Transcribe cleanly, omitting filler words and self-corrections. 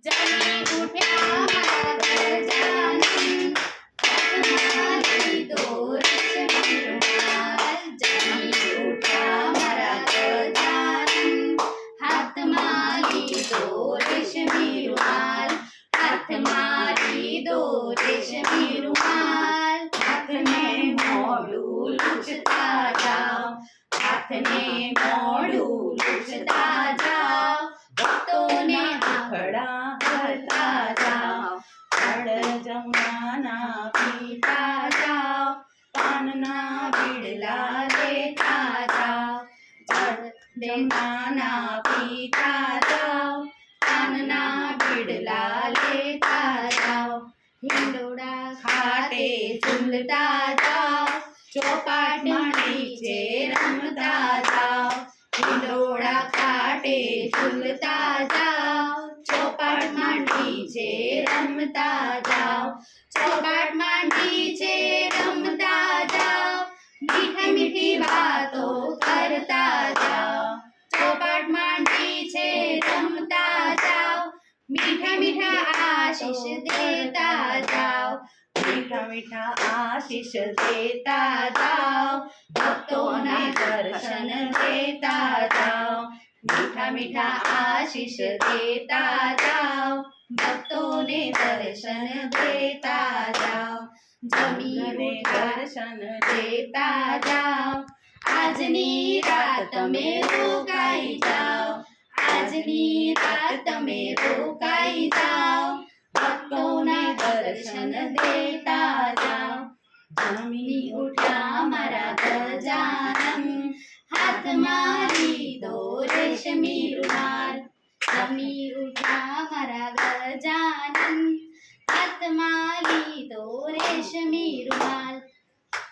જમી ઉઠ્યા મારા ગજાનન, હાથમાં લીધો રેશમી રૂમાલ. જમી ઉઠ્યા મારા ગજાનન, હાથમાં લીધો રેશમી રૂમાલ. હાથમાં લીધો રેશમી રૂમાલ. હાથને મોઢું લૂછતા જાઓ, હાથને મોઢું લૂછતા જાઓ. ભક્તોને આંખડા ભરતા જાઓ, જળ જમવાના પીતા જાઓ. પાનના બીડલા લેતા જાઓ, જળ જમવાના પીતા જાઓ. પાનના બીડલા લેતા જાઓ. હિંડોળા ખાટે ઝૂલતા જાઓ, ચોપાટમાં નીચે રમતા જાઓ. હિંડોળા ખાટે ઝૂલતા જાઓ, ચોપાટમાં નીચે રમતા જાઓ. ચોપાટમાં નીચે રમતા જાઓ, મીઠી મીઠી વાતો કરતા જાઓ. ચોપાટમાં નીચે રમતા જાઓ, મીઠા મીઠા આશીષ દેતા જાઓ. મીઠા મીઠા આશીષ દેતા જાઓ, ભક્તોને દર્શન દેતા જાઓ. મીઠા મીઠા આશીષ દેતા જાઓ, ભક્તોને દર્શન દેતા જાઓ. જમીને દર્શન દેતા જાઓ, આજની રાત તમે રોકાઈ જાઓ. આજની રાત તમે રોકાઈ જાઓ, ભક્તોને દર્શન દેતા જાઓ. જમી ઉઠ્યા મારા ગજાનન, હાથમાં લીધો રેશમી રૂમાલ. જમી ઉઠ્યા મારા ગજાનન, હાથમાં લીધો રેશમી રૂમાલ.